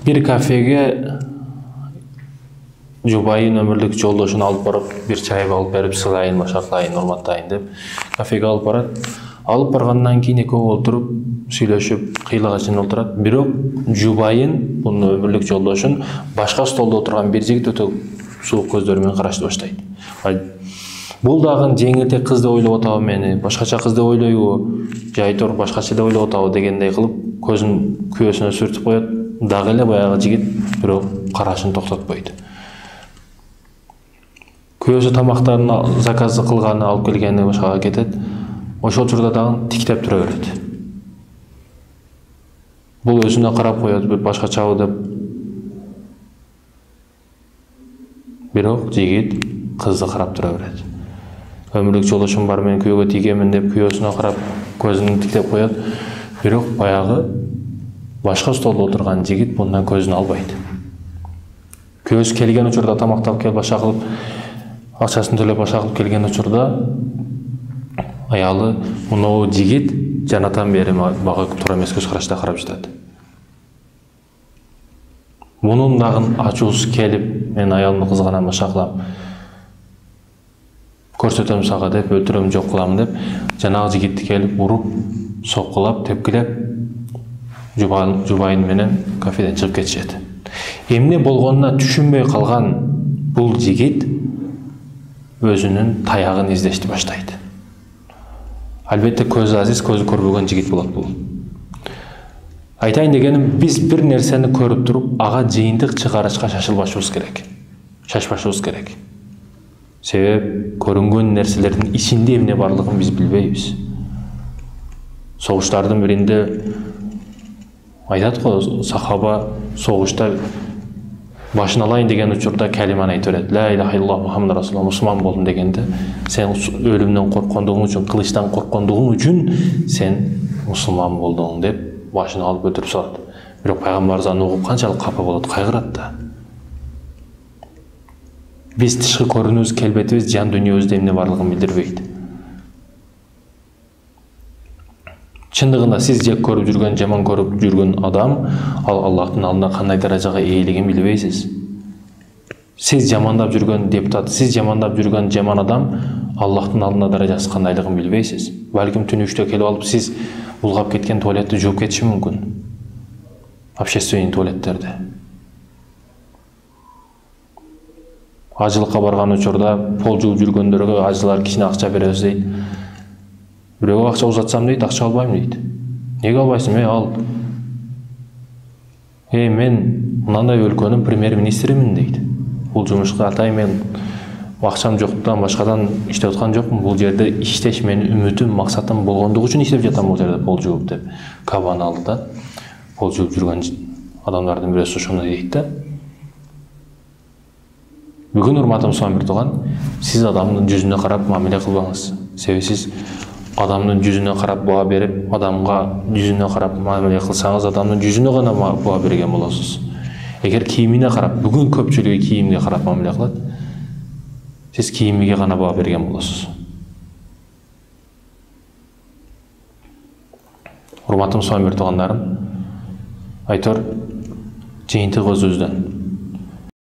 Bir kafеге жубайын өмірлік жолдошын алып барып, bir чай алып беріп, сыйлайын, машақлайын, урматтайын деп кафеге алып барат. Алып барғаннан кейін екеуі отырып, сөйлесіп, қиылыға шейін отырат. Бирок жубайын, бұның өмірлік жолдошын башқа столда отырған бір жігіт өте суық көздерімен қарашты баштайды. Бұл дағын жеңілтек қызды ойлап отауы мені, башқача қызды ойлайы, жайтор башқача да ойлап отауы дегендей қылып, көзін күйесіне сүртіп қояды. Дағылы баяғы жігіт бирок қарашын тоқтатпайды. Күйесі тамақтарын заказы қылғаны алып келгені башқаға кетеді. Ошол учурда дагы тиктеп тура берет. Бул өзүнө карап коет, бир башкачабы деп. Бирок жигит кызды карап тура берет. Өмүрлүк жолдошум бар, мен күйөөгө тийгемин деп күйөөсүнө карап көзүн тиктеп коет. Бирок баягы башка столдо отурган жигит мындан көзүн албайт. Күйөөсү келген учурда тамактап келип баша кылып, акчасын төлөп баша кылып келген учурда аялы мынау жигит жанатан бери мага туура эмес көз карашта карап жатат. Мунун дагы ачуусу келип, мен аялымды кызганам, башакылам. Көрсөтөм сага деп, өлтүрөм, жок кылам деп, жанагы жигитти келип уруп, соккулап, тепкилеп, жубайын менен кафеден чыгып кетишет. Эмне болгонуна түшүнбөй калган бул жигит өзүнүн таягын издешти баштайт. Албетте көзü азиз, көзü көрбөгөн жигит болот бул. Айтайын дегеним, биз бир нерсени көрүп туруп, ага жыйынтык чыгарышка шашылбашыбыз керек. Шашпашыбыз керек. Себеп көрүнгөн нерселердин ичинде эмне барлыгын биз билбейбиз. Согуштардын биринде айтат го, сахаба согушта башын алайын деген учурда калиманы айтып берет. Ла илаха иллаллах Мухаммад расулуллах, мусулман болдум дегенде, сен өлүмдөн корккондугуң үчүн, кылычтан корккондугуң үчүн сен мусулман болдуң деп башын алып өлтүрүп салат. Бирок пайгамбарыбыз аны угуп канчалык капа болот, кайгырат да. Биз тышкы көрүнүүбүз, келбетибиз жан дүйнөбүздө эмне барлыгын билдирбейт. Чындыгында сиз жек көрүп жүргөн, жаман көрүп жүргөн адам, ал Аллахтын алдында кандай даражага ээлигин билбейсиз. Сиз жамандап жүргөн депутат, сиз жамандап жүргөн жаман адам, Аллахтын алдында даражасы кандайлыгын билбейсиз. Балким түнү 3-тө келип алып, сиз булгап кеткен туалетти жууп кетиши мүмкүн. Общественный туалеттерде. Ажылыкка барган учурда пол жууп жүргөндөргө ажылар кичине акча беребиз дейт. Бирөөгө акча узатсам дейт, акча албайм дейт. Неге албайсың? Ал. Мен мындай өлкөнүн премьер-министримин дейт. Бул жумушка атай мен акчам жоктуктан башкадан иштеп аткан жокмун. Бул жерде иштеш менин үмүтүм, максатым болгондугу үчүн иштеп жатам бул жерде пол жууп деп. Кабан алды да. Пол жууп жүргөн адамдардын бирөөсү ошону дейт да. Бүгүн урматым Суамир туган, сиз адамдын жүзүнө карап мамиле кылбаңыз. Себеби сиз адамдын жүзүнө карап баа берип, адамга жүзүнө карап мамиле кылсаңыз, адамдын жүзүнө гана баа берген болосуз. Эгер кийимине карап, бүгүн көпчүлүгү кийимге карап мамиле кылат, сиз кийимиге гана баа берген болосуз. Урматым Суамир тугандарым, айтор жыйынтык өзүбүздөн.